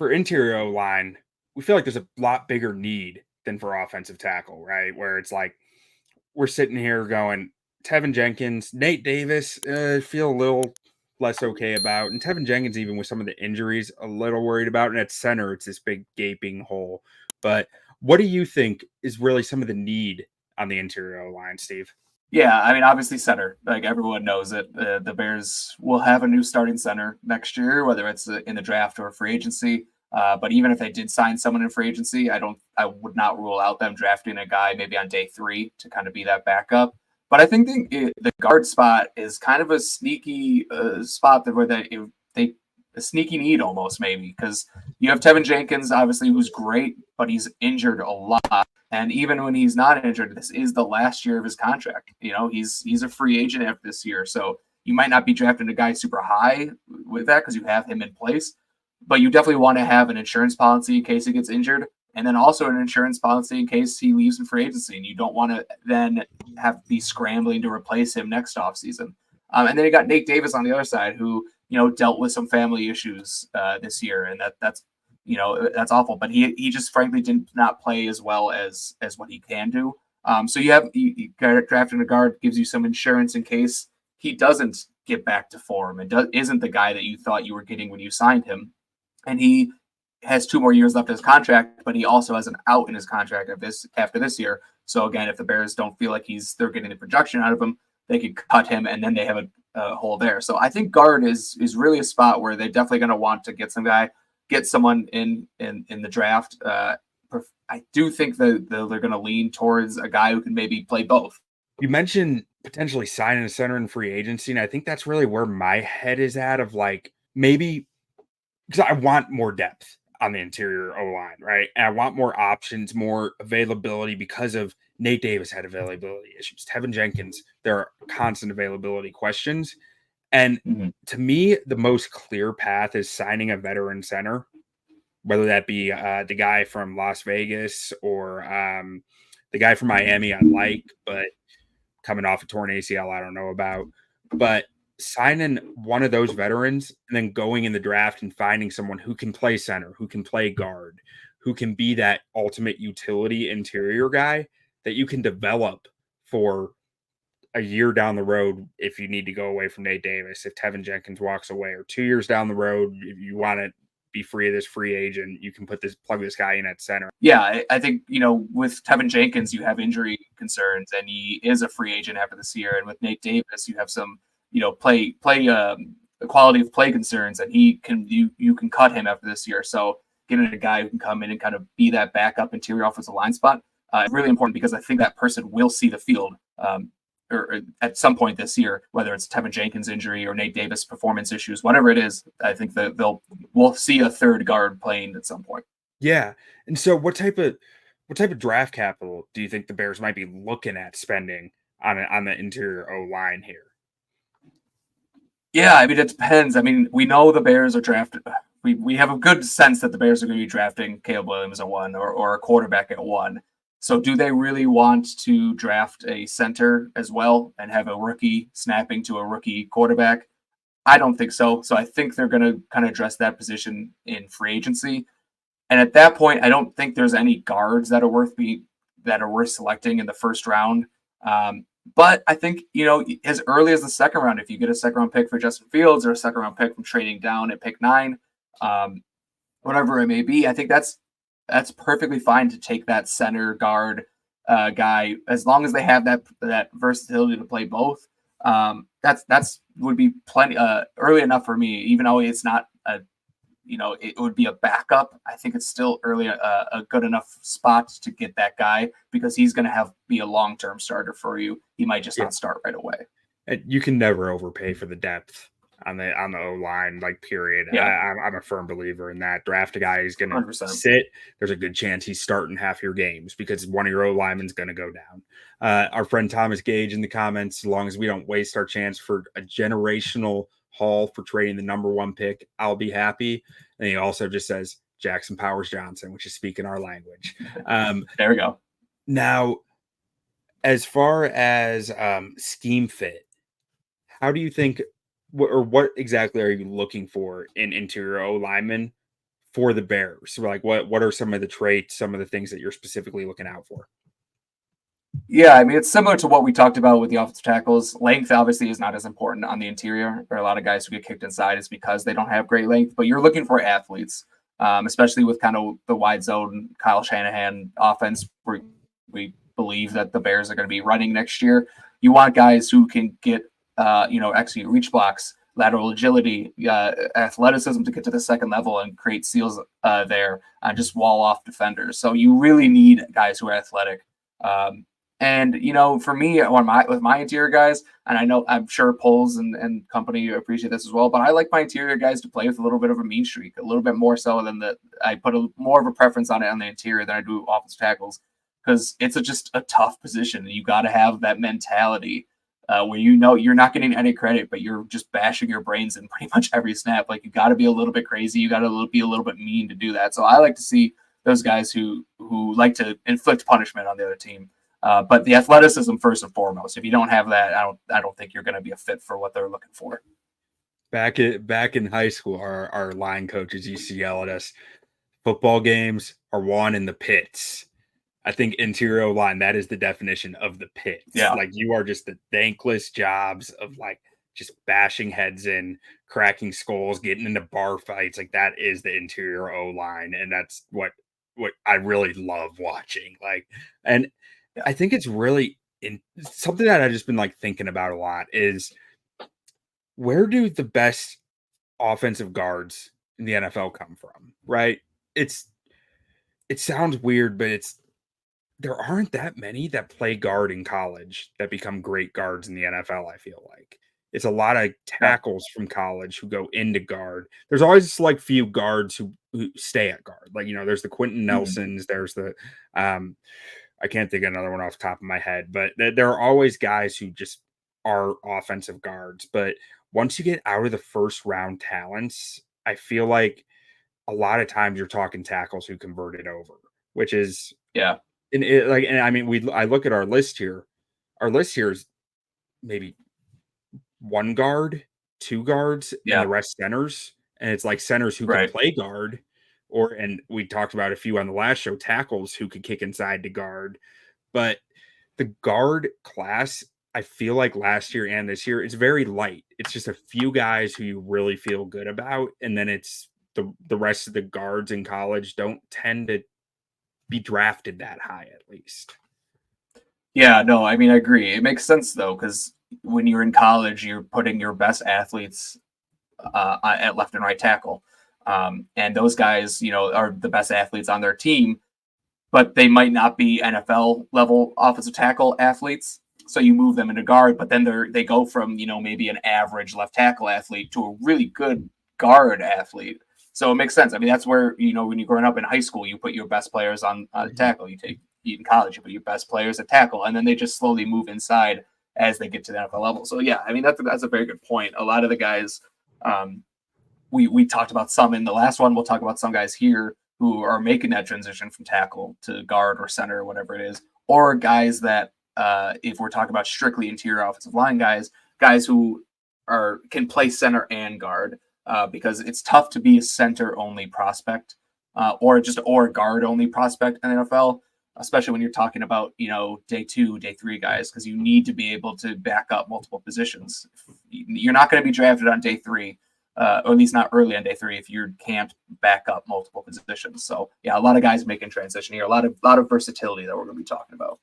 for interior O line, we feel like there's a lot bigger need than for offensive tackle, right? Where it's like we're sitting here going, Teven Jenkins, Nate Davis, feel a little less okay about, and Teven Jenkins, even with some of the injuries, a little worried about. And at center, it's this big gaping hole. But what do you think is really some of the need on the interior line, Steve? Yeah, I mean, obviously center. Like everyone knows it. The Bears will have a new starting center next year, whether it's in the draft or free agency. But even if they did sign someone in free agency, I would not rule out them drafting a guy maybe on day 3 to kind of be that backup. But I think the guard spot is kind of a sneaky spot where they a sneaky need almost maybe because you have Teven Jenkins, obviously, who's great, but he's injured a lot. And even when he's not injured, this is the last year of his contract. He's a free agent after this year, so you might not be drafting a guy super high with that because you have him in place. But you definitely want to have an insurance policy in case he gets injured, and then also an insurance policy in case he leaves in free agency, and you don't want to then have to be scrambling to replace him next offseason. And then you got Nate Davis on the other side, who dealt with some family issues this year, and that's awful. But he just frankly did not play as well as what he can do. So you drafting a guard gives you some insurance in case he doesn't get back to form and isn't the guy that you thought you were getting when you signed him. And he has 2 more years left of his contract, but he also has an out in his contract after this year. So again, if the Bears don't feel like they're getting the production out of him, they could cut him, and then they have a hole there. So I think guard is really a spot where they're definitely going to want to get someone in the draft. I do think that they're going to lean towards a guy who can maybe play both. You mentioned potentially signing a center in free agency, and I think that's really where my head is at of like maybe because I want more depth on the interior O line, right? And I want more options, more availability because of Nate Davis had availability issues. Teven Jenkins, there are constant availability questions. And to me, the most clear path is signing a veteran center, whether that be the guy from Las Vegas or the guy from Miami I like, but coming off a torn ACL I don't know about. But signing one of those veterans and then going in the draft and finding someone who can play center, who can play guard, who can be that ultimate utility interior guy that you can develop for a year down the road if you need to go away from Nate Davis, if Teven Jenkins walks away, or 2 years down the road, if you want to be free of this free agent, you can plug this guy in at center. Yeah, I think, with Teven Jenkins, you have injury concerns, and he is a free agent after this year. And with Nate Davis, you have some, play quality of play concerns, and you can cut him after this year. So getting a guy who can come in and kind of be that backup interior offensive line spot is really important because I think that person will see the field or at some point this year, whether it's Teven Jenkins injury or Nate Davis performance issues, whatever it is. I think that we'll see a third guard playing at some point. Yeah. And so what type of draft capital do you think the Bears might be looking at spending on the interior O line here? Yeah, I mean, it depends. I mean, we know the Bears are drafted. We have a good sense that the Bears are going to be drafting Caleb Williams at 1 or a quarterback at 1. So do they really want to draft a center as well and have a rookie snapping to a rookie quarterback? I don't think so. So I think they're going to kind of address that position in free agency. And at that point, I don't think there's any guards that are worth selecting in the first round. But I think, as early as the second round, if you get a second round pick for Justin Fields or a second round pick from trading down at pick 9, whatever it may be, I think that's perfectly fine to take that center guard guy as long as they have that versatility to play both. That's would be plenty early enough for me, even though it's not it would be a backup. I think it's still early a good enough spot to get that guy because he's going to be a long-term starter for you. He might just not start right away. And you can never overpay for the depth on the O line, like period. Yeah. I'm a firm believer in that. Draft a guy who's going to sit. There's a good chance he's starting half your games because one of your O linemen's going to go down. Our friend Thomas Gage in the comments, as long as we don't waste our chance for a generational haul for trading the number 1 pick, I'll be happy. And he also just says Jackson Powers Johnson, which is speaking our language. There we go. Now, as far as scheme fit, how do you think, or what exactly are you looking for in interior O linemen for the Bears? So like what are some of the traits, some of the things that you're specifically looking out for? Yeah, I mean, it's similar to what we talked about with the offensive tackles. Length obviously is not as important on the interior. There are a lot of guys who get kicked inside is because they don't have great length, but you're looking for athletes, especially with kind of the wide zone Kyle Shanahan offense, where we believe that the Bears are going to be running next year. You want guys who can get, execute reach blocks, lateral agility, athleticism to get to the second level and create seals there and just wall off defenders. So you really need guys who are athletic. And for me, with my interior guys, and I know I'm sure Poles and company appreciate this as well, but I like my interior guys to play with a little bit of a mean streak, a little bit more so than that. I put more of a preference on it on the interior than I do offensive tackles because it's just a tough position. You got to have that mentality where you're not getting any credit, but you're just bashing your brains in pretty much every snap. Like you got to be a little bit crazy, you got to be a little bit mean to do that. So I like to see those guys who like to inflict punishment on the other team. But the athleticism first and foremost. If you don't have that, I don't think you're going to be a fit for what they're looking for. Back in high school, our line coaches used to yell at us, football games are won in the pits. I think interior line, that is the definition of the pits. Yeah. Like you are just the thankless jobs of like just bashing heads in, cracking skulls, getting into bar fights. Like that is the interior O line. And that's what I really love watching. Like, and Yeah. I think it's really something that I've just been like thinking about a lot is where do the best offensive guards in the NFL come from? Right? It sounds weird, but there aren't that many that play guard in college that become great guards in the NFL, I feel like. It's a lot of Yeah. tackles from college who go into guard. There's always like few guards who stay at guard. Like, there's the Quentin Mhm. Nelsons, there's the I can't think of another one off the top of my head, but there are always guys who just are offensive guards. But once you get out of the first round talents, I feel like a lot of times you're talking tackles who converted over, which is Yeah. and I mean, I look at our list here. Our list here is maybe one guard, two guards, and the Yeah. rest centers. And it's like centers who can Right. play guard, and we talked about a few on the last show, tackles who could kick inside to guard. But the guard class, I feel like last year and this year, it's very light. It's just a few guys who you really feel good about, and then it's the rest of the guards in college don't tend to be drafted that high, at least. Yeah. No, I mean, I agree. It makes sense though, because when you're in college, you're putting your best athletes at left and right tackle. And those guys, are the best athletes on their team, but they might not be NFL level offensive tackle athletes. So you move them into guard, but then they go from maybe an average left tackle athlete to a really good guard athlete. So it makes sense. I mean, that's where when you're growing up in high school, you put your best players on Mhm. tackle. In college, you put your best players at tackle, and then they just slowly move inside as they get to the NFL level. So yeah, I mean that's a very good point. A lot of the guys, um, we talked about some in the last one. We'll talk about some guys here who are making that transition from tackle to guard or center or whatever it is, or guys that if we're talking about strictly interior offensive line guys who can play center and guard because it's tough to be a center only prospect or guard only prospect in the NFL. Especially when you're talking about day 2, day 3 guys, because you need to be able to back up multiple positions. You're not going to be drafted on day 3, or at least not early on day 3 if you can't back up multiple positions. So yeah, a lot of guys making transition here, a lot of versatility that we're going to be talking about.